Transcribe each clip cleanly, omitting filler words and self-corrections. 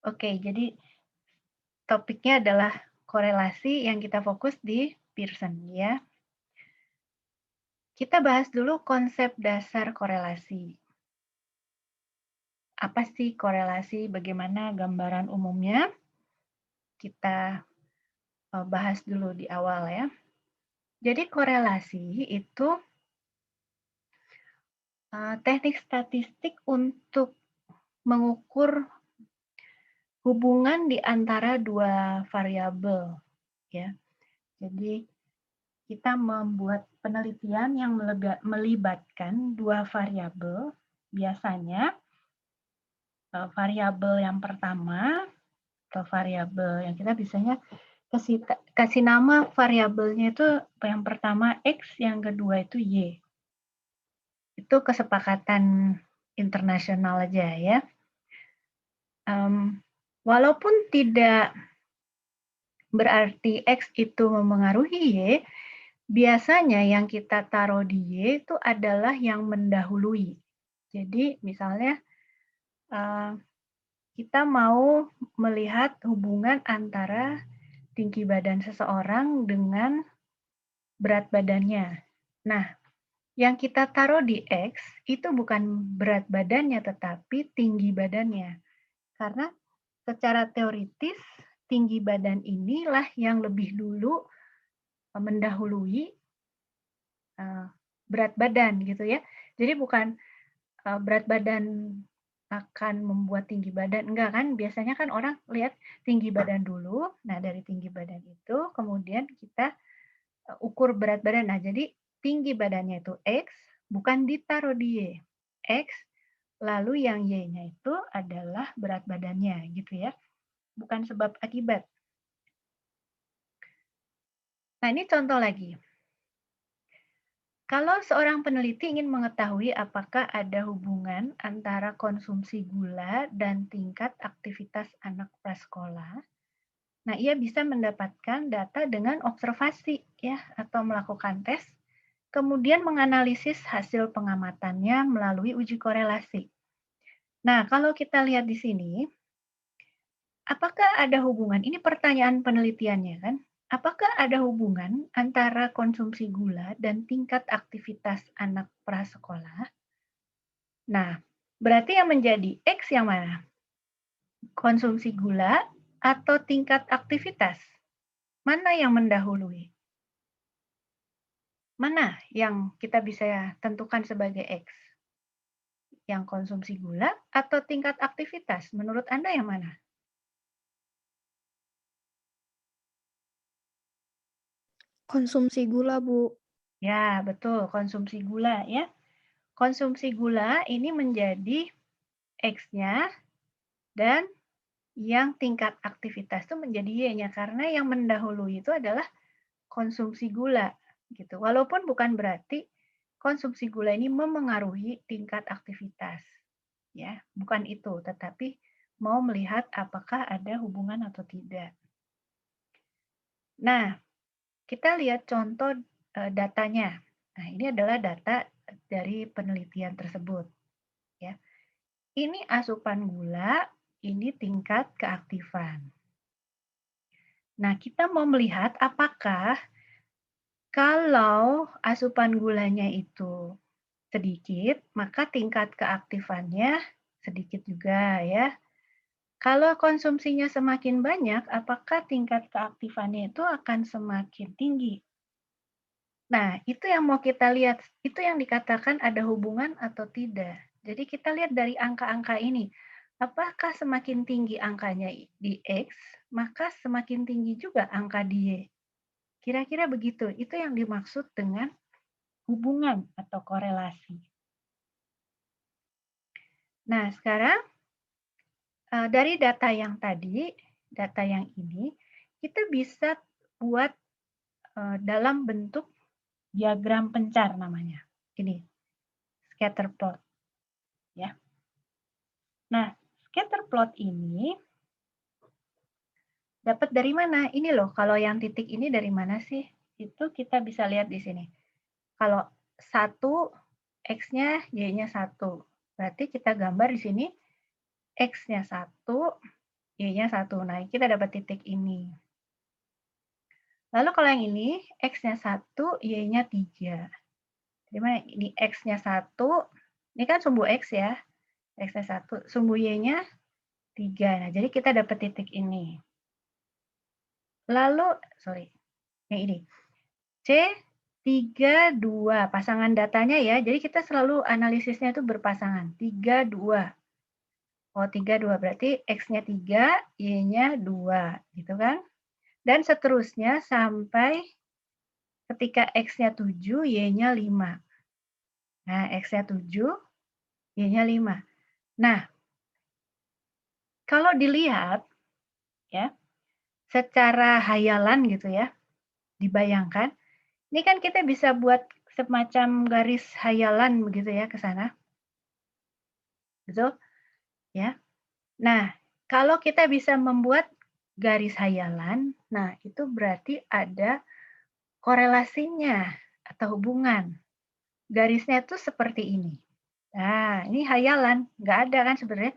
Oke, jadi topiknya adalah korelasi yang kita fokus di Pearson ya. Kita bahas dulu konsep dasar korelasi. Apa sih korelasi? Bagaimana gambaran umumnya? Kita bahas dulu di awal ya. Jadi korelasi itu teknik statistik untuk mengukur hubungan di antara dua variabel ya. Jadi kita membuat penelitian yang melibatkan dua variabel. Biasanya variabel yang pertama atau variabel yang kita biasanya kasih nama variabelnya itu yang pertama X, yang kedua itu Y. Itu kesepakatan internasional aja ya. Walaupun tidak berarti X itu memengaruhi Y, biasanya yang kita taruh di Y itu adalah yang mendahului. Jadi misalnya kita mau melihat hubungan antara tinggi badan seseorang dengan berat badannya. Nah, yang kita taruh di X itu bukan berat badannya, tetapi tinggi badannya. Karena secara teoritis, tinggi badan inilah yang lebih dulu mendahului berat badan gitu ya. Jadi bukan berat badan akan membuat tinggi badan, enggak kan? Biasanya kan orang lihat tinggi badan dulu. Nah, dari tinggi badan itu kemudian kita ukur berat badan. Nah, jadi tinggi badannya itu X, bukan ditaruh di Y. X, lalu yang Y-nya itu adalah berat badannya gitu ya. Bukan sebab akibat. Nah, ini contoh lagi. Kalau seorang peneliti ingin mengetahui apakah ada hubungan antara konsumsi gula dan tingkat aktivitas anak prasekolah, nah ia bisa mendapatkan data dengan observasi ya atau melakukan tes, kemudian menganalisis hasil pengamatannya melalui uji korelasi. Nah, kalau kita lihat di sini, apakah ada hubungan? Ini pertanyaan penelitiannya kan? Apakah ada hubungan antara konsumsi gula dan tingkat aktivitas anak prasekolah? Nah, berarti yang menjadi X yang mana? Konsumsi gula atau tingkat aktivitas? Mana yang mendahului? Mana yang kita bisa tentukan sebagai X? Yang konsumsi gula atau tingkat aktivitas? Menurut Anda yang mana? Konsumsi gula, Bu. Ya, betul, konsumsi gula ya. Konsumsi gula ini menjadi X-nya dan yang tingkat aktivitas itu menjadi Y-nya karena yang mendahului itu adalah konsumsi gula gitu. Walaupun bukan berarti konsumsi gula ini memengaruhi tingkat aktivitas. Ya, bukan itu, tetapi mau melihat apakah ada hubungan atau tidak. Nah, kita lihat contoh datanya. Nah, ini adalah data dari penelitian tersebut ya. Ini asupan gula, ini tingkat keaktifan. Nah, kita mau melihat apakah kalau asupan gulanya itu sedikit, maka tingkat keaktifannya sedikit juga ya. Kalau konsumsinya semakin banyak, apakah tingkat keaktifannya itu akan semakin tinggi? Nah, itu yang mau kita lihat, itu yang dikatakan ada hubungan atau tidak. Jadi kita lihat dari angka-angka ini, apakah semakin tinggi angkanya di X, maka semakin tinggi juga angka di Y. Kira-kira begitu, itu yang dimaksud dengan hubungan atau korelasi. Nah, sekarang dari data yang tadi, data yang ini, kita bisa buat dalam bentuk diagram pencar namanya. Ini, scatter plot. Ya. Nah, scatter plot ini dapat dari mana? Ini loh, kalau yang titik ini dari mana sih? Itu kita bisa lihat di sini. Kalau 1, X-nya, Y-nya 1. Berarti kita gambar di sini X-nya 1, Y-nya 1. Nah, kita dapat titik ini. Lalu kalau yang ini, X-nya 1, Y-nya 3. Jadi mana ini X-nya 1, ini kan sumbu X ya. X-nya 1, sumbu Y-nya 3. Nah, jadi kita dapat titik ini. Lalu, sorry, yang ini. C, 3, 2. Pasangan datanya ya. Jadi kita selalu analisisnya itu berpasangan. 3, 2. Oh, 3, 2. Berarti X-nya 3, Y-nya 2. Gitu kan? Dan seterusnya sampai ketika X-nya 7, Y-nya 5. Nah, X-nya 7, Y-nya 5. Nah, kalau dilihat, ya, secara hayalan gitu ya, dibayangkan, ini kan kita bisa buat semacam garis hayalan begitu ya ke sana. Betul? Ya. Nah, kalau kita bisa membuat garis hayalan, nah itu berarti ada korelasinya atau hubungan. Garisnya itu seperti ini. Nah, ini hayalan, nggak ada kan sebenarnya.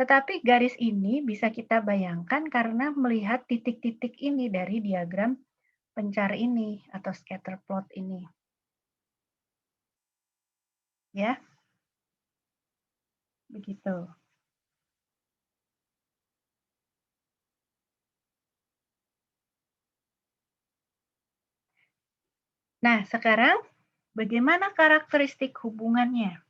Tetapi garis ini bisa kita bayangkan karena melihat titik-titik ini dari diagram pencar ini atau scatter plot ini. Ya, begitu. Nah, sekarang bagaimana karakteristik hubungannya?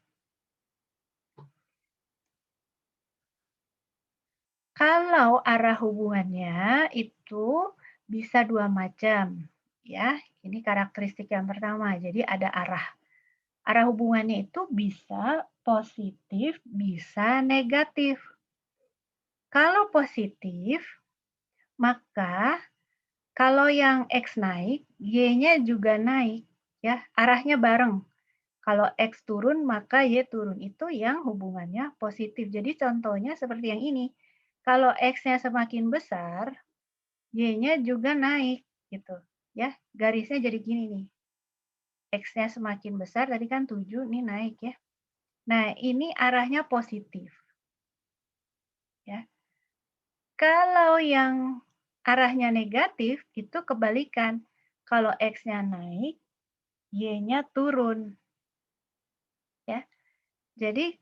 Kalau arah hubungannya itu bisa dua macam, ya. Ini karakteristik yang pertama. Jadi ada arah. Arah hubungannya itu bisa positif, bisa negatif. Kalau positif, maka kalau yang X naik, Y-nya juga naik, ya. Arahnya bareng. Kalau X turun, maka Y turun. Itu yang hubungannya positif. Jadi contohnya seperti yang ini. Kalau X-nya semakin besar, Y-nya juga naik gitu. Ya, garisnya jadi gini nih. X-nya semakin besar, tadi kan 7, ini naik ya. Nah, ini arahnya positif. Ya. Kalau yang arahnya negatif, itu kebalikan. Kalau X-nya naik, Y-nya turun. Ya. Jadi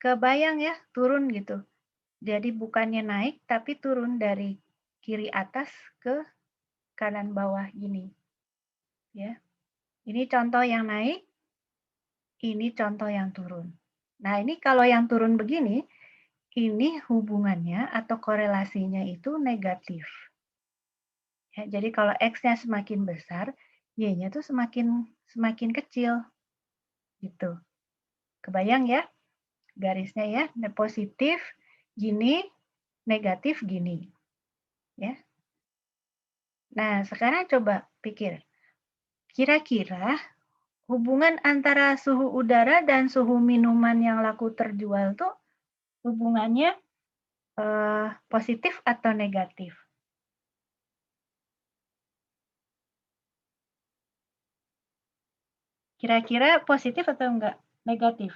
kebayang ya, turun gitu. Jadi bukannya naik, tapi turun dari kiri atas ke kanan bawah gini. Ya. Ini contoh yang naik, ini contoh yang turun. Nah, ini kalau yang turun begini, ini hubungannya atau korelasinya itu negatif. Ya, jadi kalau X-nya semakin besar, Y-nya tuh semakin kecil. Gitu. Kebayang ya garisnya ya, positif gini, negatif gini. Ya. Nah, sekarang coba pikir. Kira-kira hubungan antara suhu udara dan suhu minuman yang laku terjual tuh hubungannya positif atau negatif? Kira-kira positif atau enggak? Negatif?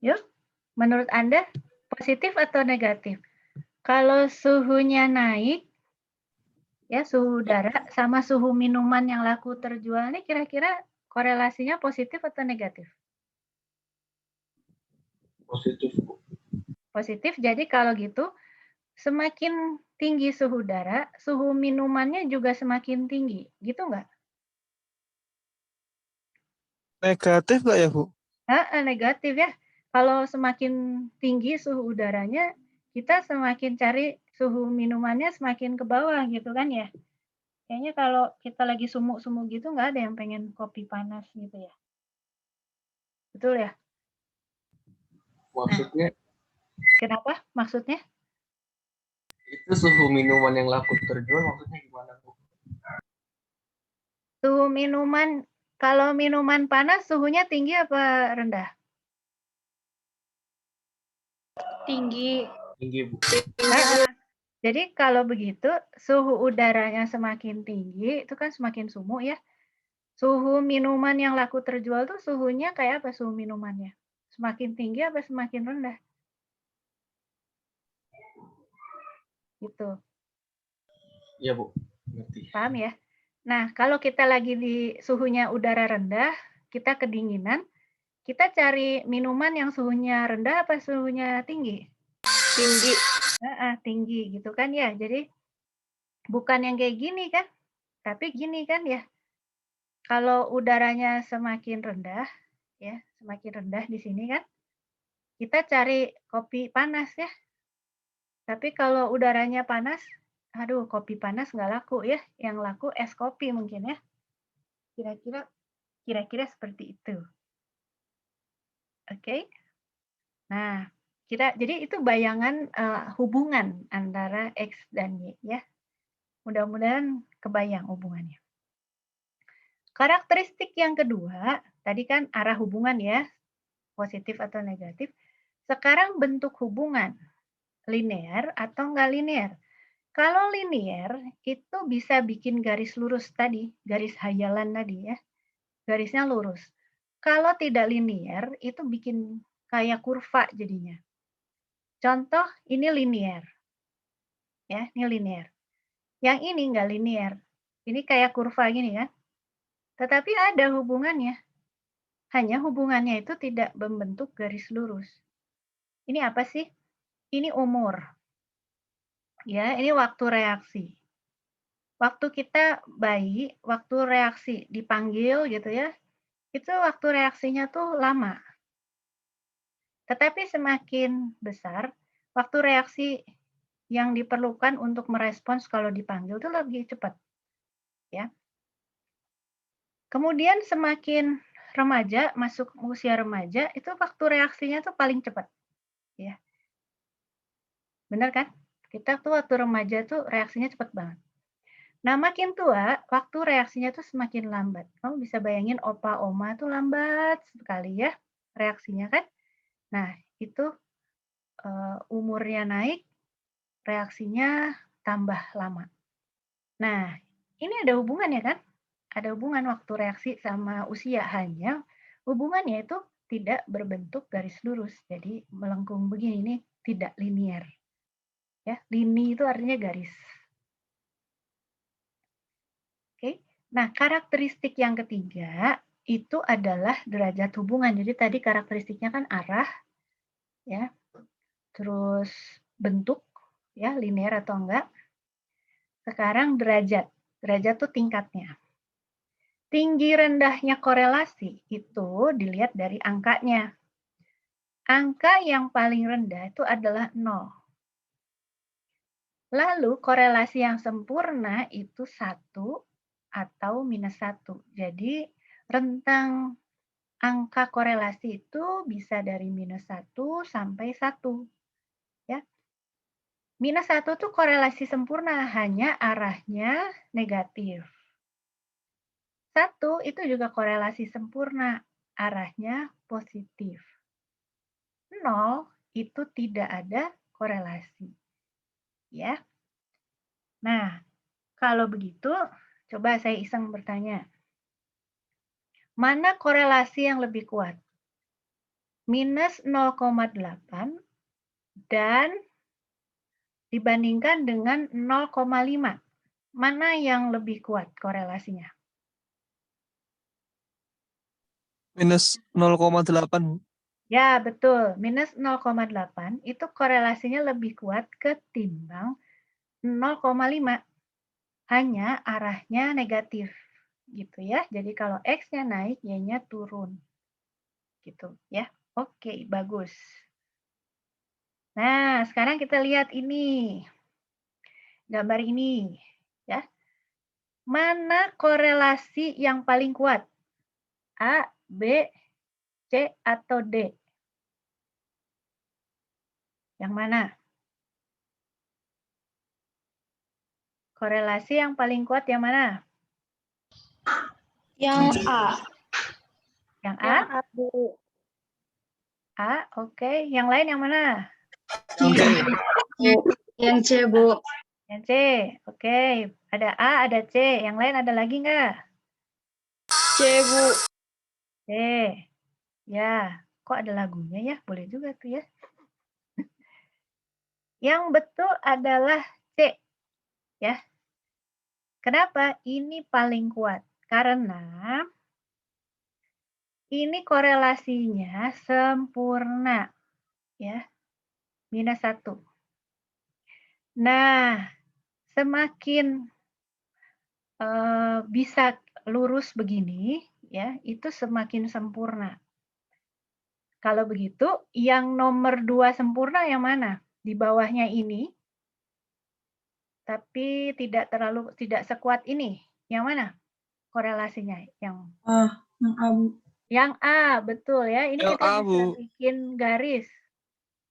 Yuk, menurut Anda positif atau negatif? Kalau suhunya naik, ya suhu udara sama suhu minuman yang laku terjual ini kira-kira korelasinya positif atau negatif? Positif, Bu. Positif, jadi kalau gitu semakin tinggi suhu udara, suhu minumannya juga semakin tinggi, gitu nggak? Negatif nggak ya, Bu? Negatif ya. Kalau semakin tinggi suhu udaranya, kita semakin cari suhu minumannya semakin ke bawah gitu kan ya. Kayaknya kalau kita lagi sumuk-sumuk gitu nggak ada yang pengen kopi panas gitu ya. Betul ya? Maksudnya Kenapa? Maksudnya? Itu suhu minuman yang laku terjual maksudnya gimana, Bu? Suhu minuman, kalau minuman panas suhunya tinggi apa rendah? Tinggi. Tinggi, Bu. Nah, jadi kalau begitu suhu udaranya semakin tinggi itu kan semakin sumuk ya. Suhu minuman yang laku terjual tuh suhunya kayak apa suhu minumannya? Semakin tinggi apa semakin rendah? Gitu. Iya, Bu. Ngerti. Paham ya? Nah, kalau kita lagi di suhunya udara rendah, kita kedinginan, kita cari minuman yang suhunya rendah apa suhunya tinggi? Tinggi. Tinggi gitu kan ya. Jadi bukan yang kayak gini kan, tapi gini kan ya. Kalau udaranya semakin rendah, ya semakin rendah di sini kan, kita cari kopi panas ya. Tapi kalau udaranya panas, aduh kopi panas nggak laku ya. Yang laku es kopi mungkin ya. Kira-kira seperti itu. Oke. Nah, jadi itu bayangan hubungan antara X dan Y ya. Mudah-mudahan kebayang hubungannya. Karakteristik yang kedua, tadi kan arah hubungan ya, positif atau negatif. Sekarang bentuk hubungan, linear atau nggak linear. Kalau linear itu bisa bikin garis lurus tadi, garis hayalan tadi ya, garisnya lurus. Kalau tidak linear itu bikin kayak kurva jadinya. Contoh ini linear, ya ini linear. Yang ini nggak linear, ini kayak kurva gini kan. Tetapi ada hubungannya. Hanya hubungannya itu tidak membentuk garis lurus. Ini apa sih? Ini umur. Ya, ini waktu reaksi. Waktu kita bayi, waktu reaksi dipanggil gitu ya, itu waktu reaksinya tuh lama. Tetapi semakin besar, waktu reaksi yang diperlukan untuk merespons kalau dipanggil itu lebih cepat. Ya. Kemudian semakin remaja, masuk usia remaja, itu waktu reaksinya tuh paling cepat. Ya. Benar kan? Kita tuh waktu remaja tuh reaksinya cepat banget. Nah, makin tua, waktu reaksinya tuh semakin lambat. Kamu bisa bayangin opa, oma tuh lambat sekali ya reaksinya kan? Nah, itu umurnya naik, reaksinya tambah lama. Nah, ini ada hubungannya kan? Ada hubungan waktu reaksi sama usia, hanya hubungannya itu tidak berbentuk garis lurus. Jadi melengkung begini, ini tidak linier. Ya, lini itu artinya garis. Oke. Nah, karakteristik yang ketiga itu adalah derajat hubungan. Jadi tadi karakteristiknya kan arah, ya, terus bentuk, ya, linear atau enggak. Sekarang derajat. Derajat tuh tingkatnya. Tinggi rendahnya korelasi itu dilihat dari angkanya. Angka yang paling rendah itu adalah 0. Lalu korelasi yang sempurna itu 1 atau -1. Jadi rentang angka korelasi itu bisa dari -1 sampai 1. Ya. -1 tuh korelasi sempurna, hanya arahnya negatif. 1 itu juga korelasi sempurna, arahnya positif. 0 itu tidak ada korelasi. Ya. Nah, kalau begitu, coba saya iseng bertanya. Mana korelasi yang lebih kuat? -0,8 dan dibandingkan dengan 0,5. Mana yang lebih kuat korelasinya? -0,8. Ya, betul. -0,8 itu korelasinya lebih kuat ketimbang 0,5. Hanya arahnya negatif. Gitu ya. Jadi kalau X-nya naik, Y-nya turun. Gitu ya. Oke, bagus. Nah, sekarang kita lihat ini. Gambar ini. Ya. Mana korelasi yang paling kuat? A, B, C, atau D? Yang mana? Korelasi yang paling kuat yang mana? Yang A. Yang A? Yang A, Bu. A, oke. Yang lain yang mana? Oke. Yang C, Bu. Yang C, oke. Ada A, ada C. Yang lain ada lagi nggak? C, Bu. C. Ya, kok ada lagunya ya? Boleh juga tuh ya. Yang betul adalah C. Ya. Kenapa? Ini paling kuat. Karena ini korelasinya sempurna. Ya, -1. Nah, semakin bisa lurus begini, ya, itu semakin sempurna. Kalau begitu, yang nomor 2 sempurna yang mana? Di bawahnya ini, tapi tidak sekuat ini. Yang mana korelasinya? Yang Yang A, betul ya. Ini Yang kita A, bisa Bu. bikin garis.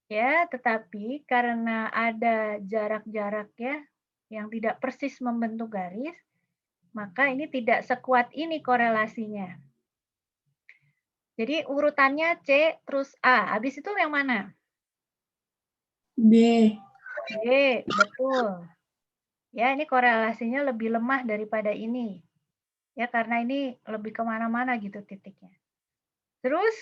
Ya, tetapi karena ada jarak-jarak ya yang tidak persis membentuk garis, maka ini tidak sekuat ini korelasinya. Jadi urutannya C terus A. Habis itu yang mana? B. B, betul. Ya, ini korelasinya lebih lemah daripada ini. Ya, karena ini lebih kemana-mana gitu titiknya. Terus,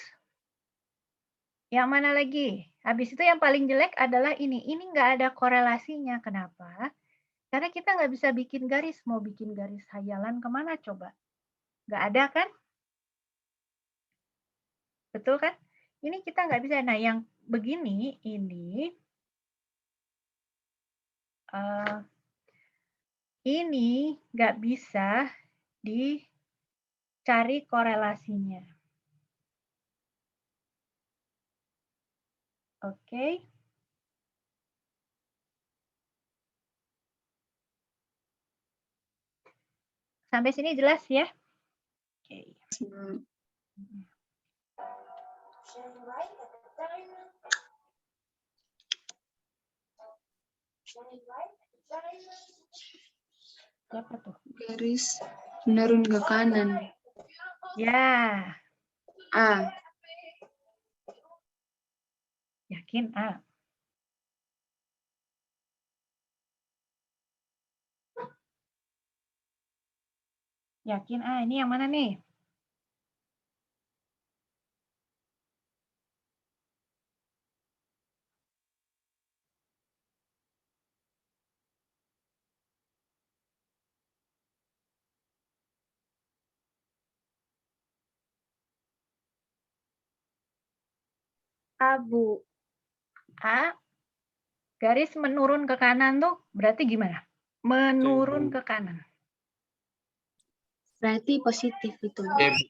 yang mana lagi? Habis itu yang paling jelek adalah ini. Ini nggak ada korelasinya. Kenapa? Karena kita nggak bisa bikin garis. Mau bikin garis hayalan kemana coba? Nggak ada kan? Betul kan? Ini kita nggak bisa. Nah, yang begini, ini nggak bisa dicari korelasinya. Oke. Sampai sini jelas ya? Oke. Siapa tuh? Garis menurun ke kanan. Ya, A. yakin A. Yakin A. Ini yang mana nih? A, Bu. A. Garis menurun ke kanan tuh berarti gimana? Menurun ke kanan. Berarti positif itu. C, Bu.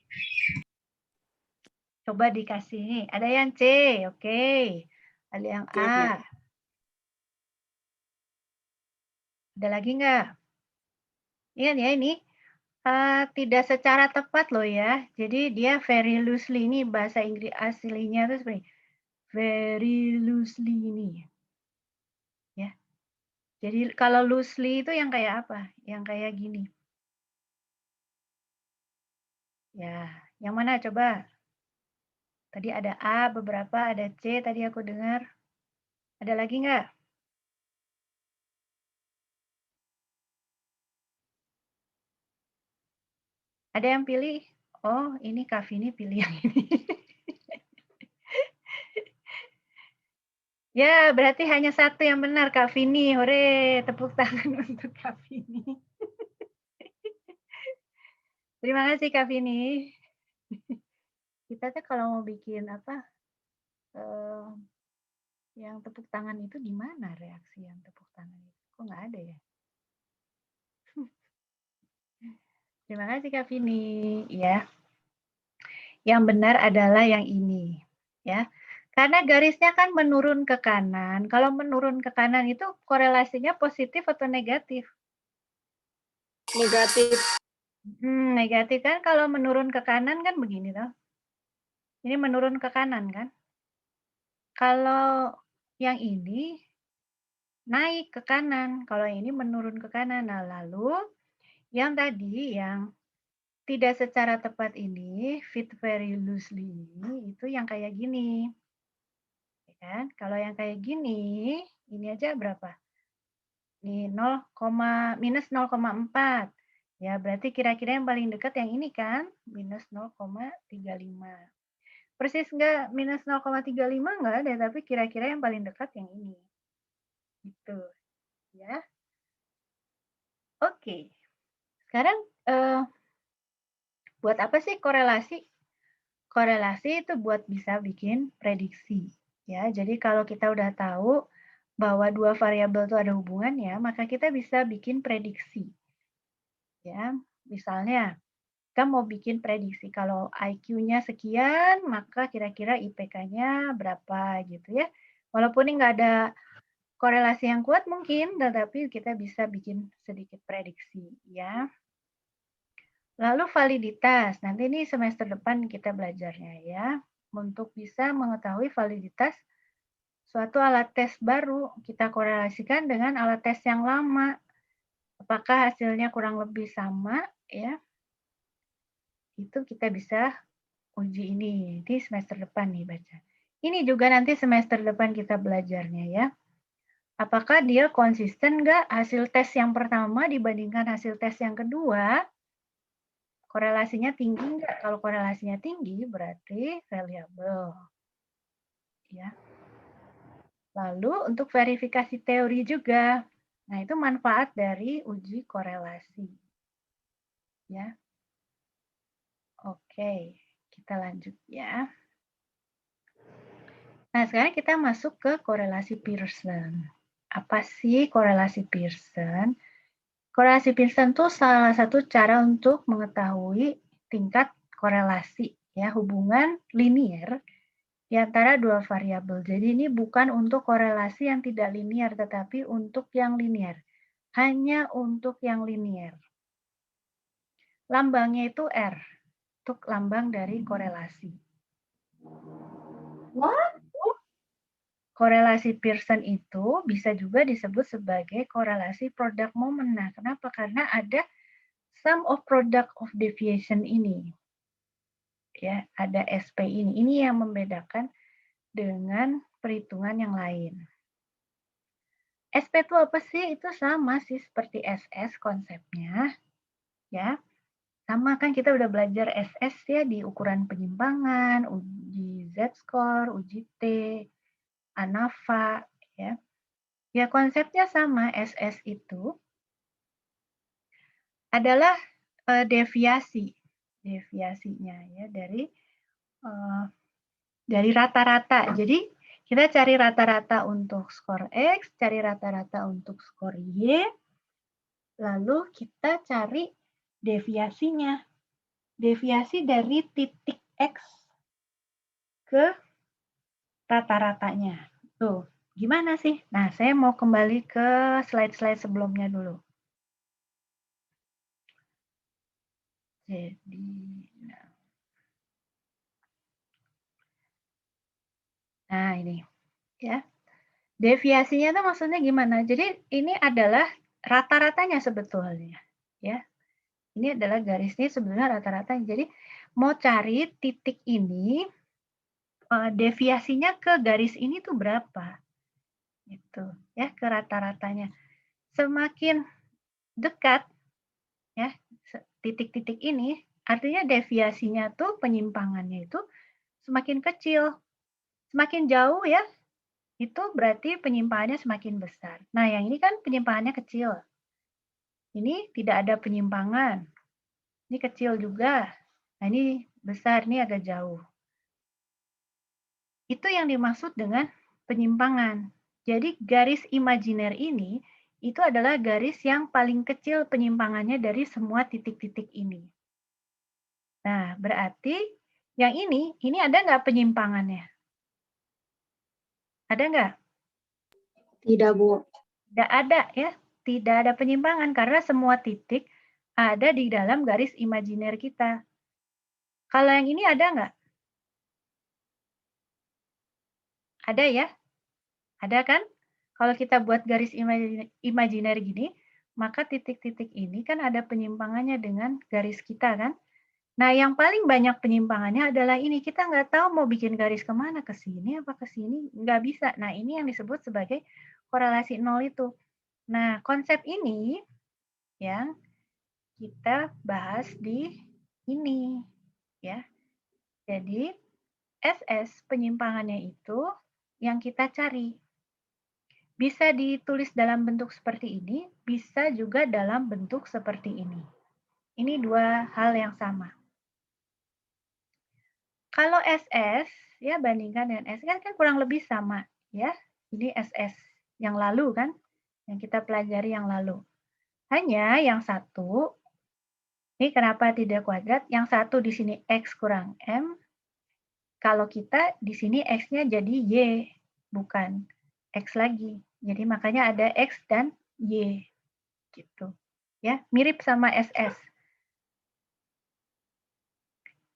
Coba dikasih nih. Ada yang C, oke. Ada yang C, Bu. A. Ada lagi nggak? Ingat ya ini tidak secara tepat loh ya. Jadi dia very loosely ini bahasa Inggris aslinya tuh seperti very loosely ini. Ya. Jadi kalau loosely itu yang kayak apa? Yang kayak gini. Ya, yang mana coba? Tadi ada A beberapa, ada C tadi aku dengar. Ada lagi nggak? Ada yang pilih? Oh, ini Kavini pilih yang ini. Ya, berarti hanya satu yang benar, Kak Vini. Hore, tepuk tangan untuk Kak Vini. Terima kasih, Kak Vini. Kita tuh kalau mau bikin apa, yang tepuk tangan itu di mana reaksi yang tepuk tangan itu? Kok nggak ada ya? Terima kasih, Kak Vini. Ya, yang benar adalah yang ini. Ya, karena garisnya kan menurun ke kanan. Kalau menurun ke kanan itu korelasinya positif atau negatif? Negatif. Negatif kan kalau menurun ke kanan kan begini toh. Ini menurun ke kanan kan. Kalau yang ini naik ke kanan, kalau yang ini menurun ke kanan. Nah, lalu yang tadi yang tidak secara tepat ini, fit very loosely itu yang kayak gini. Ya kan? Kalau yang kayak gini, ini aja berapa? Ini minus 0,4. Ya, berarti kira-kira yang paling dekat yang ini kan, minus 0,35. Persis nggak minus 0,35 nggak ada, tapi kira-kira yang paling dekat yang ini. Gitu, ya. Oke. Sekarang buat apa sih korelasi? Korelasi itu buat bisa bikin prediksi. Ya, jadi kalau kita udah tahu bahwa dua variabel itu ada hubungannya, maka kita bisa bikin prediksi. Ya, misalnya kita mau bikin prediksi kalau IQ-nya sekian, maka kira-kira IPK-nya berapa gitu ya. Walaupun ini nggak ada korelasi yang kuat mungkin, tetapi kita bisa bikin sedikit prediksi ya. Lalu validitas, nanti ini semester depan kita belajarnya ya. Untuk bisa mengetahui validitas suatu alat tes baru, kita korelasikan dengan alat tes yang lama. Apakah hasilnya kurang lebih sama ya? Itu kita bisa uji ini di semester depan nih baca. Ini juga nanti semester depan kita belajarnya ya. Apakah dia konsisten nggak hasil tes yang pertama dibandingkan hasil tes yang kedua? Korelasinya tinggi nggak? Kalau korelasinya tinggi berarti reliable. Ya. Lalu untuk verifikasi teori juga. Nah, itu manfaat dari uji korelasi. Ya. Oke, kita lanjut ya. Nah, sekarang kita masuk ke korelasi Pearson. Apa sih korelasi Pearson? Korelasi Pearson itu salah satu cara untuk mengetahui tingkat korelasi, ya, hubungan linier di antara dua variabel. Jadi ini bukan untuk korelasi yang tidak linier, tetapi untuk yang linier. Hanya untuk yang linier. Lambangnya itu R, untuk lambang dari korelasi. Korelasi Pearson itu bisa juga disebut sebagai korelasi product moment. Nah, kenapa? Karena ada sum of product of deviation ini. Ya, ada SP ini. Ini yang membedakan dengan perhitungan yang lain. SP itu apa sih? Itu sama sih seperti SS konsepnya. Ya. Sama kan kita udah belajar SS ya di ukuran penyimpangan, uji Z-score, uji T, ANAVA ya. Ya konsepnya sama, SS itu adalah deviasinya ya dari rata-rata. Jadi kita cari rata-rata untuk skor X, cari rata-rata untuk skor Y, lalu kita cari deviasinya. Deviasi dari titik X ke rata-ratanya. Tuh, gimana sih? Nah, saya mau kembali ke slide-slide sebelumnya dulu. Jadi, nah ini ya. Deviasinya itu maksudnya gimana? Jadi ini adalah rata-ratanya sebetulnya, ya. Ini adalah garisnya sebetulnya rata-ratanya. Jadi mau cari titik ini, deviasinya ke garis ini tuh berapa? Gitu, ya, ke rata-ratanya. Semakin dekat, ya, titik-titik ini, artinya deviasinya tuh penyimpangannya itu semakin kecil. Semakin jauh ya, itu berarti penyimpangannya semakin besar. Nah, yang ini kan penyimpangannya kecil. Ini tidak ada penyimpangan. Ini kecil juga. Nah, ini besar, ini agak jauh. Itu yang dimaksud dengan penyimpangan. Jadi garis imajiner ini itu adalah garis yang paling kecil penyimpangannya dari semua titik-titik ini. Nah, berarti yang ini ada nggak penyimpangannya? Ada nggak? Tidak, Bu. Tidak ada ya. Tidak ada penyimpangan karena semua titik ada di dalam garis imajiner kita. Kalau yang ini ada nggak? Ada ya? Ada kan? Kalau kita buat garis imajiner gini, maka titik-titik ini kan ada penyimpangannya dengan garis kita kan. Nah, yang paling banyak penyimpangannya adalah ini. Kita nggak tahu mau bikin garis kemana, ke sini apa ke sini, nggak bisa. Nah, ini yang disebut sebagai korelasi nol itu. Nah, konsep ini yang kita bahas di ini, ya. Jadi, SS penyimpangannya itu yang kita cari. Bisa ditulis dalam bentuk seperti ini, bisa juga dalam bentuk seperti ini. Ini dua hal yang sama. Kalau SS, ya bandingkan dengan SS kan kurang lebih sama. Ya, ini SS yang lalu kan, yang kita pelajari yang lalu. Hanya yang satu, ini kenapa tidak kuadrat, yang satu di sini X kurang M, kalau kita di sini X-nya jadi Y, bukan X lagi. Jadi makanya ada X dan Y. Gitu. Ya, mirip sama SS.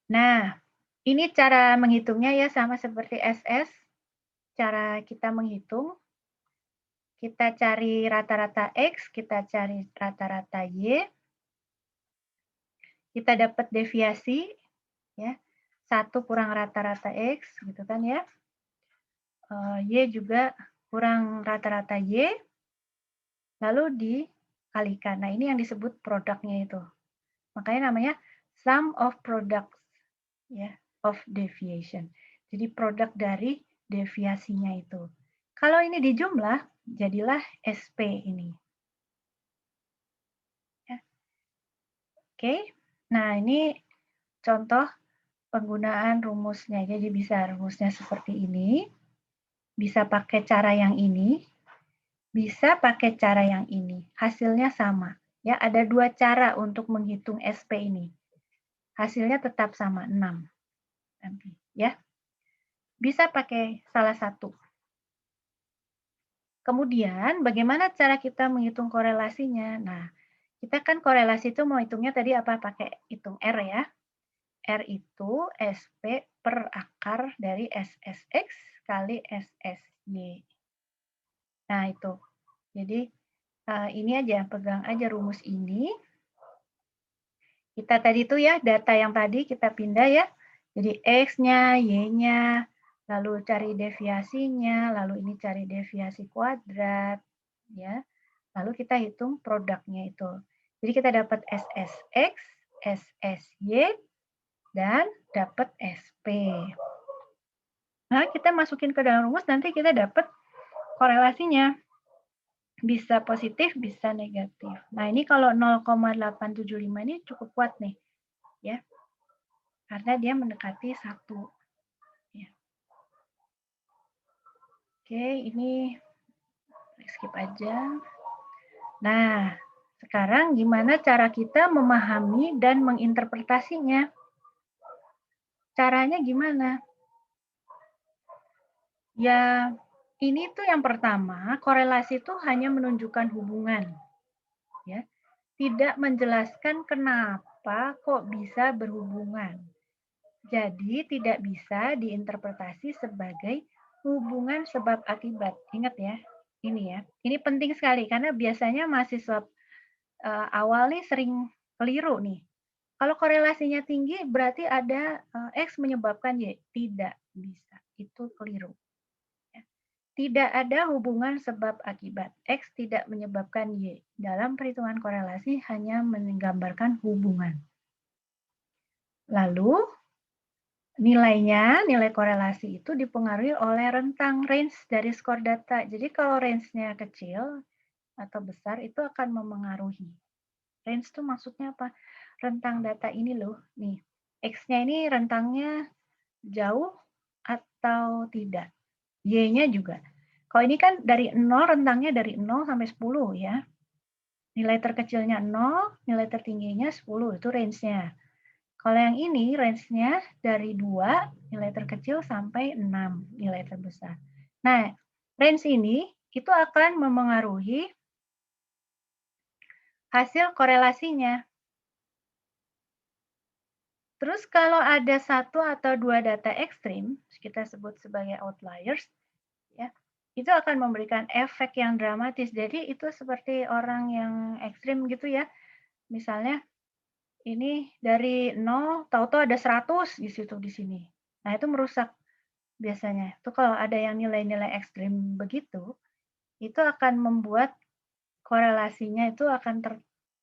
Nah, ini cara menghitungnya ya sama seperti SS. Cara kita menghitung, kita cari rata-rata X, kita cari rata-rata Y. Kita dapat deviasi ya. 1 kurang rata-rata X gitu kan ya. Y juga kurang rata-rata Y. Lalu dikalikan. Nah, ini yang disebut produknya itu. Makanya namanya sum of products ya, of deviation. Jadi produk dari deviasinya itu. Kalau ini dijumlah, jadilah SP ini. Ya. Oke. Nah, ini contoh penggunaan rumusnya. Jadi bisa rumusnya seperti ini. Bisa pakai cara yang ini. Bisa pakai cara yang ini. Hasilnya sama. Ya, ada dua cara untuk menghitung SP ini. Hasilnya tetap sama 6 nanti, ya. Bisa pakai salah satu. Kemudian bagaimana cara kita menghitung korelasinya? Nah, kita kan korelasi itu mau hitungnya tadi apa? Pakai hitung R ya. R itu SP per akar dari SSX kali SSY. Nah, itu. Jadi ini aja, pegang aja rumus ini. Kita tadi itu ya, data yang tadi kita pindah ya. Jadi X-nya, Y-nya, lalu cari deviasinya, lalu ini cari deviasi kuadrat, ya. Lalu kita hitung produknya itu. Jadi kita dapat SSX, SSY, dan dapat SP. Nah, kita masukin ke dalam rumus, nanti kita dapat korelasinya. Bisa positif, bisa negatif. Nah, ini kalau 0,875 ini cukup kuat nih. Ya, karena dia mendekati 1. Ya. Oke, ini skip aja. Nah, sekarang gimana cara kita memahami dan menginterpretasinya? Caranya gimana? Ya, ini tuh yang pertama, korelasi itu hanya menunjukkan hubungan. Ya, tidak menjelaskan kenapa kok bisa berhubungan. Jadi tidak bisa diinterpretasi sebagai hubungan sebab akibat. Ingat ya, ini ya. Ini penting sekali karena biasanya mahasiswa awal nih sering keliru nih. Kalau korelasinya tinggi berarti ada X menyebabkan Y. Tidak bisa. Itu keliru. Ya. Tidak ada hubungan sebab akibat. X tidak menyebabkan Y. Dalam perhitungan korelasi hanya menggambarkan hubungan. Lalu nilainya, nilai korelasi itu dipengaruhi oleh rentang range dari skor data. Jadi kalau range-nya kecil atau besar itu akan memengaruhi. Range itu maksudnya apa? Rentang data ini loh, nih. X-nya ini rentangnya jauh atau tidak. Y-nya juga. Kalau ini kan dari 0, rentangnya dari 0 sampai 10 ya. Nilai terkecilnya 0, nilai tertingginya 10, itu range-nya. Kalau yang ini range-nya dari 2 nilai terkecil sampai 6 nilai terbesar. Nah, range ini itu akan memengaruhi hasil korelasinya. Terus kalau ada 1 atau 2 data ekstrim, kita sebut sebagai outliers, ya, itu akan memberikan efek yang dramatis. Jadi itu seperti orang yang ekstrim gitu ya. Misalnya ini dari 0 tahu-tahu ada 100 di situ di sini. Nah, itu merusak biasanya. Itu kalau ada yang nilai-nilai ekstrim begitu, itu akan membuat korelasinya itu akan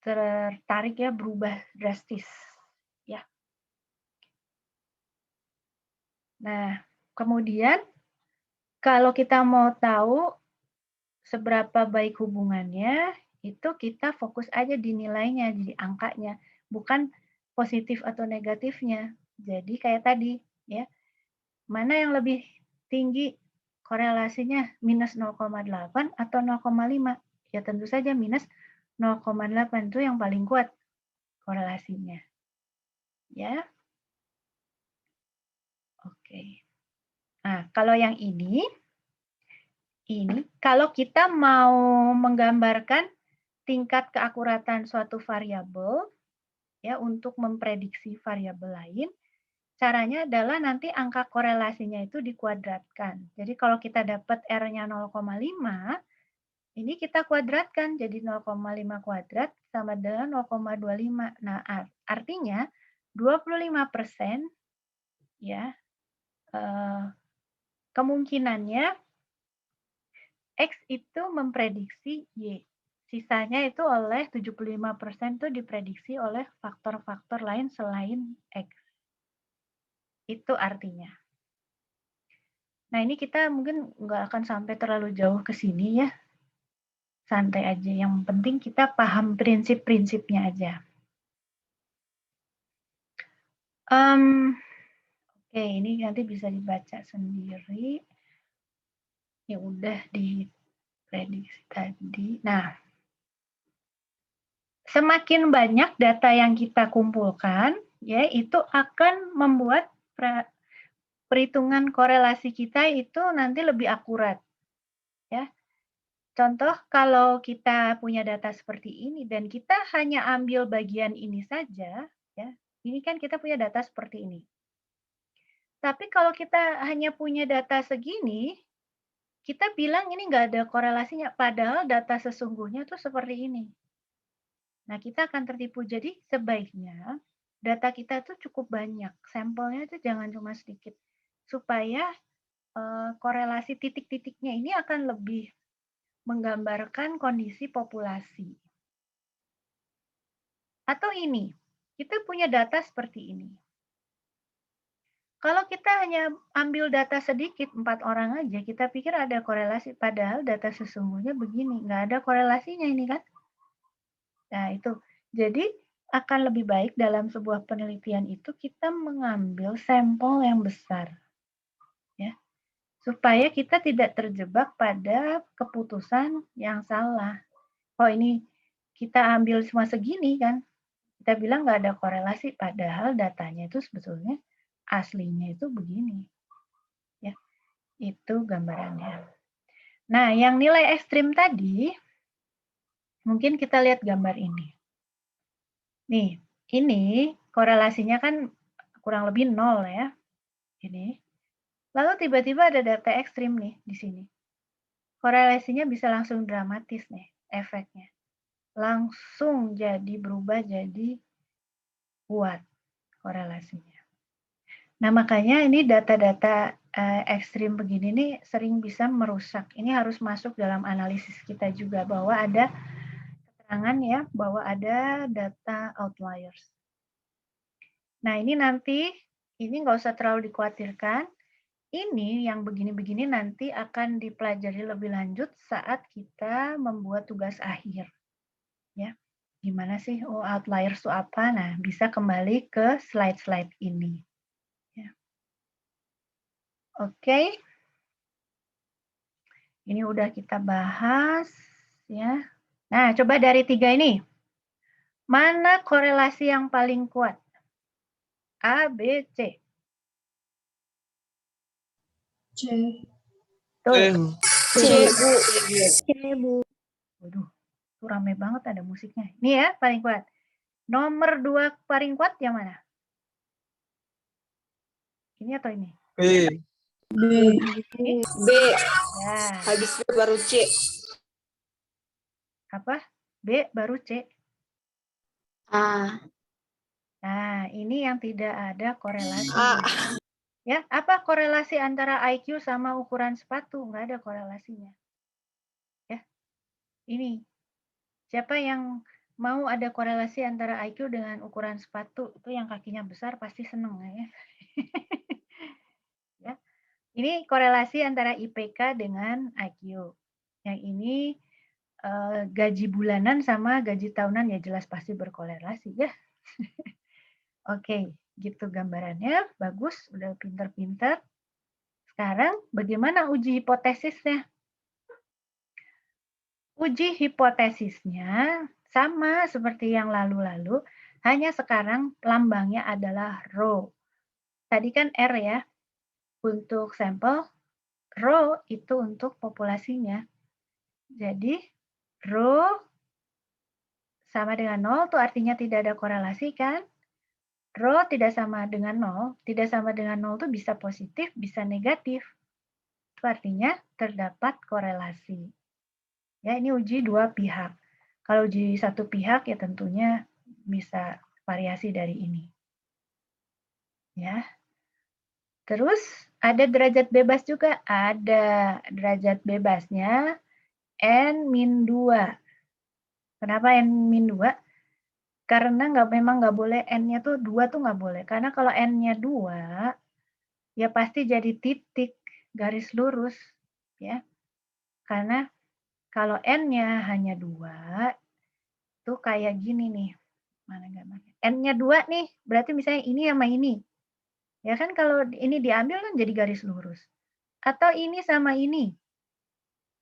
tertarik ya, berubah drastis ya. Nah, kemudian kalau kita mau tahu seberapa baik hubungannya, itu kita fokus aja di nilainya, di angkanya, bukan positif atau negatifnya. Jadi kayak tadi ya, mana yang lebih tinggi korelasinya, minus 0,8 atau 0,5? Ya tentu saja minus 0,8 itu yang paling kuat korelasinya. Ya. Oke. Nah, kalau yang ini kalau kita mau menggambarkan tingkat keakuratan suatu variabel ya untuk memprediksi variabel lain, caranya adalah nanti angka korelasinya itu dikuadratkan. Jadi kalau kita dapat R-nya 0,5, ini kita kuadratkan jadi 0,5 kuadrat sama dengan 0,25. Nah, artinya 25% ya kemungkinannya X itu memprediksi Y. Sisanya itu oleh 75% itu diprediksi oleh faktor-faktor lain selain X. Itu artinya. Nah, ini kita mungkin nggak akan sampai terlalu jauh ke sini ya. Santai aja. Yang penting kita paham prinsip-prinsipnya aja. Oke, ini nanti bisa dibaca sendiri. Ya udah diprediksi tadi. Nah, semakin banyak data yang kita kumpulkan, ya itu akan membuat perhitungan korelasi kita itu nanti lebih akurat. Ya. Contoh kalau kita punya data seperti ini dan kita hanya ambil bagian ini saja, ya. Ini kan kita punya data seperti ini. Tapi kalau kita hanya punya data segini, kita bilang ini nggak ada korelasinya, padahal data sesungguhnya tuh seperti ini. Nah, kita akan tertipu. Jadi sebaiknya data kita tuh cukup banyak, sampelnya itu jangan cuma sedikit, supaya korelasi titik-titiknya ini akan lebih menggambarkan kondisi populasi. Atau ini, kita punya data seperti ini. Kalau kita hanya ambil data sedikit, 4 orang aja, kita pikir ada korelasi, padahal data sesungguhnya begini, nggak ada korelasinya ini kan. Nah itu, jadi akan lebih baik dalam sebuah penelitian itu kita mengambil sampel yang besar. Ya, supaya kita tidak terjebak pada keputusan yang salah. Oh ini kita ambil semua segini kan, kita bilang nggak ada korelasi, padahal datanya itu sebetulnya aslinya itu begini. Ya, itu gambarannya. Nah, yang nilai ekstrim tadi, mungkin kita lihat gambar ini. Nih, ini korelasinya kan kurang lebih 0 ya. Ini. Lalu tiba-tiba ada data ekstrim nih di sini. Korelasinya bisa langsung dramatis nih efeknya. Langsung jadi berubah jadi kuat korelasinya. Nah, makanya ini data-data ekstrim begini nih sering bisa merusak. Ini harus masuk dalam analisis kita juga bahwa ada keterangan ya, bahwa ada data outliers. Nah, ini nanti, ini nggak usah terlalu dikhawatirkan. Ini yang begini-begini nanti akan dipelajari lebih lanjut saat kita membuat tugas akhir. Ya, gimana sih outliers itu apa? Nah, bisa kembali ke slide-slide ini. Oke. Ini udah kita bahas ya. Nah, coba dari 3 ini. Mana korelasi yang paling kuat? A, B, C. C. Tuh. Bu. C, Bu. Waduh, itu rame banget ada musiknya. Ini ya, paling kuat. Nomor 2 paling kuat yang mana? Ini atau ini? B. B. Ini B. ya, Habis B baru C. apa? B baru C. A. Nah, ini yang tidak ada korelasi. A. Ya, apa korelasi antara IQ sama ukuran sepatu? Nggak ada korelasinya. Ya, ini. Siapa yang mau ada korelasi antara IQ dengan ukuran sepatu? Itu yang kakinya besar pasti seneng ya. Ya. Ini korelasi antara IPK dengan IQ. Yang ini gaji bulanan sama gaji tahunan ya jelas pasti berkorelasi ya. Oke, gitu gambarannya. Bagus, udah pinter-pinter. Sekarang bagaimana uji hipotesisnya? Uji hipotesisnya sama seperti yang lalu-lalu, hanya sekarang lambangnya adalah rho. Tadi kan R ya, untuk sampel, rho itu untuk populasinya. Jadi, rho sama dengan 0 itu artinya tidak ada korelasi kan? Rho tidak sama dengan 0, tidak sama dengan 0 itu bisa positif, bisa negatif. Itu artinya terdapat korelasi. Ya, ini uji dua pihak. Kalau uji satu pihak ya tentunya bisa variasi dari ini. Ya. Terus ada derajat bebas juga, ada derajat bebasnya N-2. Kenapa N-2? Karena memang nggak boleh N-nya tuh 2 tuh nggak boleh. Karena kalau N-nya 2, ya pasti jadi titik, garis lurus. Ya. Karena kalau N-nya hanya 2, itu kayak gini nih. Mana gambarnya? N-nya 2 nih, berarti misalnya ini sama ini. Ya kan kalau ini diambil kan jadi garis lurus. Atau ini sama ini.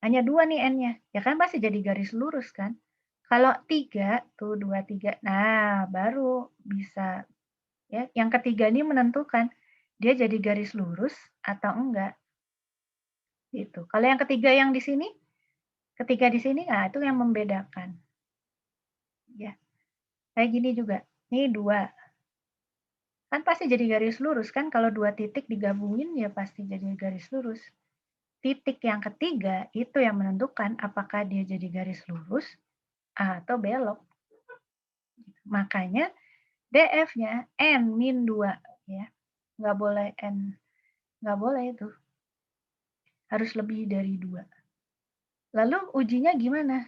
Hanya 2 nih N-nya. Ya kan pasti jadi garis lurus kan. Kalau 3, tuh 2, 3. Nah, baru bisa. Ya, yang ketiga ini menentukan dia jadi garis lurus atau enggak. Gitu. Kalau yang ketiga yang di sini, ketiga di sini, nah itu yang membedakan. Ya. Kayak gini juga. Ini 2. Kan pasti jadi garis lurus kan, kalau 2 titik digabungin ya pasti jadi garis lurus. Titik yang ketiga itu yang menentukan apakah dia jadi garis lurus atau belok. Makanya DF-nya N-2 ya. Nggak boleh N, nggak boleh itu. Harus lebih dari 2. Lalu ujinya gimana?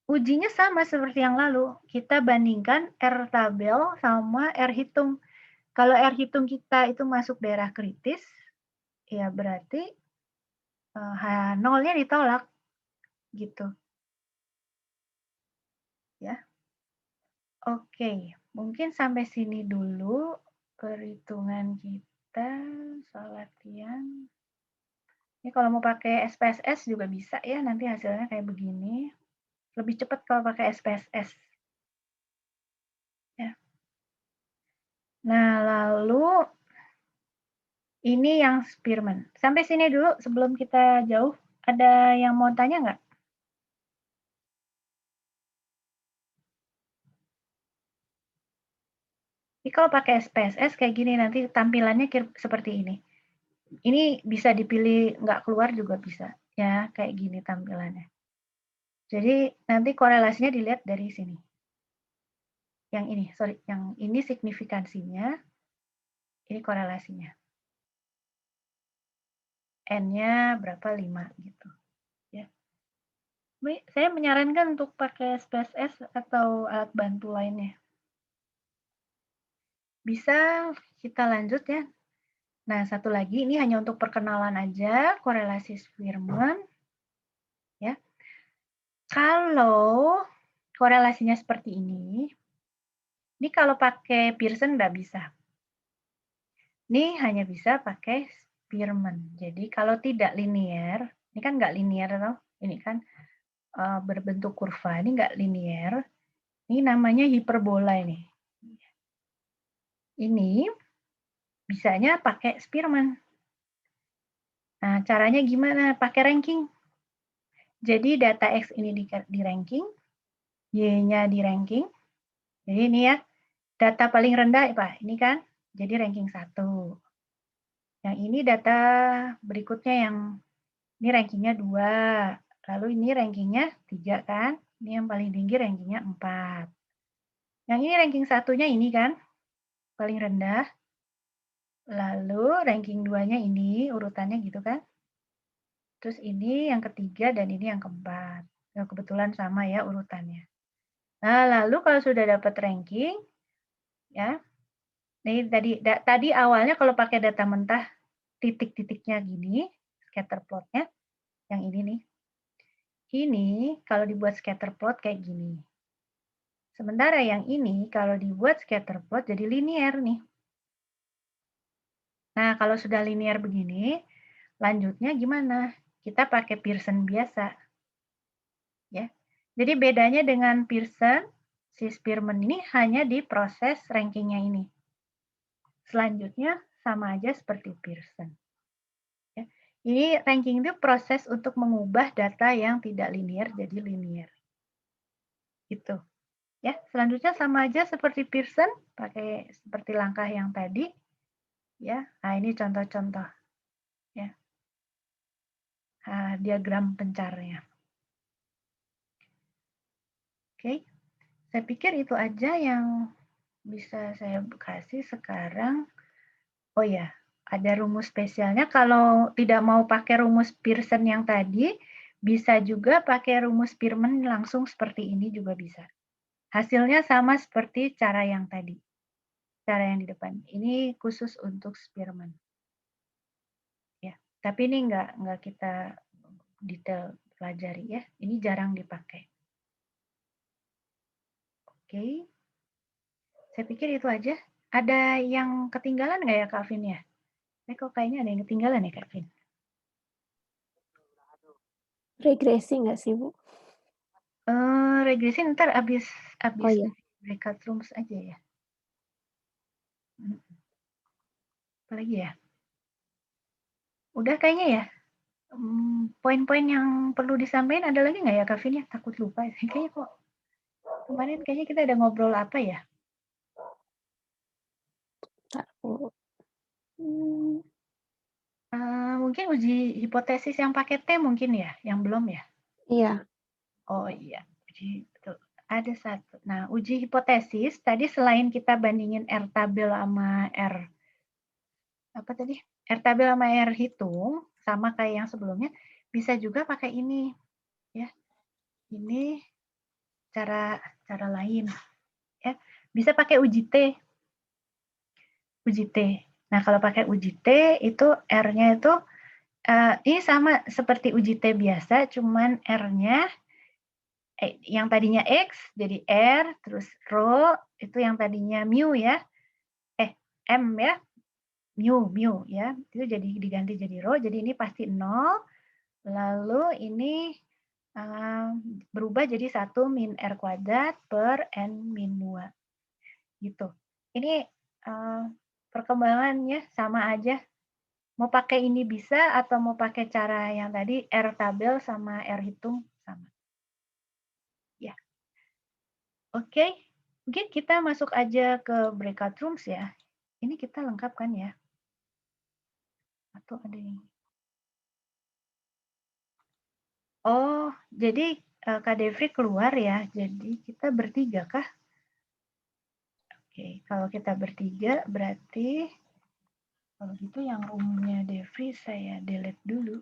Ujinya sama seperti yang lalu. Kita bandingkan R tabel sama R hitung. Kalau R hitung kita itu masuk daerah kritis, ya berarti nolnya ditolak gitu ya. Oke, mungkin sampai sini dulu perhitungan kita soal latihan. Ini kalau mau pakai SPSS juga bisa ya, nanti hasilnya kayak begini. Lebih cepat kalau pakai SPSS. Ya. Nah, lalu ini yang Spearman. Sampai sini dulu sebelum kita jauh. Ada yang mau tanya nggak? Ini kalau pakai SPSS kayak gini nanti tampilannya seperti ini. Ini bisa dipilih nggak keluar juga bisa. Ya, kayak gini tampilannya. Jadi nanti korelasinya dilihat dari sini. Yang ini, sorry, yang ini signifikansinya, ini korelasinya. N-nya berapa? 5 gitu. Ya. Saya menyarankan untuk pakai SPSS atau alat bantu lainnya. Bisa kita lanjut ya. Nah, satu lagi, ini hanya untuk perkenalan aja, korelasi Spearman. Ya. Kalau korelasinya seperti ini kalau pakai Pearson nggak bisa. Ini hanya bisa pakai Spearman. Jadi kalau tidak linier, ini kan nggak linier atau ini kan berbentuk kurva, ini nggak linier. Ini namanya hiperbola ini. Ini bisanya pakai Spearman. Nah, caranya gimana? Pakai ranking. Jadi data X ini di ranking, Y-nya di ranking. Jadi ini ya, data paling rendah Pak, ini kan jadi ranking 1. Yang ini data berikutnya yang ini rankingnya 2, lalu ini rankingnya 3 kan, ini yang paling tinggi rankingnya 4. Yang ini ranking satunya ini kan, paling rendah, lalu ranking 2-nya ini urutannya gitu kan. Terus ini yang ketiga dan ini yang keempat. Nah, kebetulan sama ya urutannya. Nah, lalu kalau sudah dapat ranking, ya, ini tadi awalnya kalau pakai data mentah titik-titiknya gini, scatter plot-nya, yang ini nih. Ini kalau dibuat scatter plot kayak gini. Sementara yang ini kalau dibuat scatter plot jadi linear nih. Nah, kalau sudah linear begini, lanjutnya gimana? Kita pakai Pearson biasa. Ya. Jadi bedanya dengan Pearson, si Spearman ini hanya di proses rankingnya ini. Selanjutnya sama aja seperti Pearson. Ya. Ini ranking itu proses untuk mengubah data yang tidak linear jadi linear. Gitu. Ya, selanjutnya sama aja seperti Pearson, pakai seperti langkah yang tadi. Ya, nah ini contoh-contoh. Ya, diagram pencarnya. Oke, saya pikir itu aja yang bisa saya kasih sekarang. Oh ya, ada rumus spesialnya. Kalau tidak mau pakai rumus Pearson yang tadi, bisa juga pakai rumus Spearman langsung seperti ini juga bisa. Hasilnya sama seperti cara yang tadi. Cara yang di depan. Ini khusus untuk Spearman. Ya, tapi ini nggak kita detail pelajari ya. Ini jarang dipakai. Oke. Saya pikir itu aja. Ada yang ketinggalan nggak ya Kak Vin ya? Kok kayaknya ada yang ketinggalan ya Kak Vin? Regresi nggak sih, Bu? Regresi ntar abis Oh iya. breakout rooms aja ya. Apalagi ya? Udah kayaknya ya. Poin-poin yang perlu disampaikan ada lagi nggak ya Kak Vin ya? Takut lupa. Kayaknya kok kemarin kayaknya kita ada ngobrol apa ya? Bentar, Bu. Mungkin uji hipotesis yang pakai T mungkin ya? Yang belum ya? Iya. Oh iya, betul. Ada satu. Nah, uji hipotesis tadi selain kita bandingin R tabel sama R apa tadi? R tabel sama R hitung sama kayak yang sebelumnya, bisa juga pakai ini ya. Ini cara lain ya. Bisa pakai uji T. Uji T. Nah, kalau pakai uji T itu R-nya itu ini sama seperti uji T biasa, cuman R-nya yang tadinya X jadi R, terus rho itu yang tadinya mu ya, M ya, mu ya, itu jadi diganti jadi rho, jadi ini pasti 0, lalu ini berubah jadi 1 min R kuadrat per N min 2. Gitu. Ini perkembangannya sama aja. Mau pakai ini bisa atau mau pakai cara yang tadi R tabel sama R hitung sama. Ya. Oke, mungkin kita masuk aja ke breakout rooms ya. Ini kita lengkap kan ya? Atau ada yang... Oh, jadi Kak Devri keluar ya. Jadi kita bertiga kah? Oke, kalau kita bertiga berarti kalau gitu yang roomnya Devri saya delete dulu.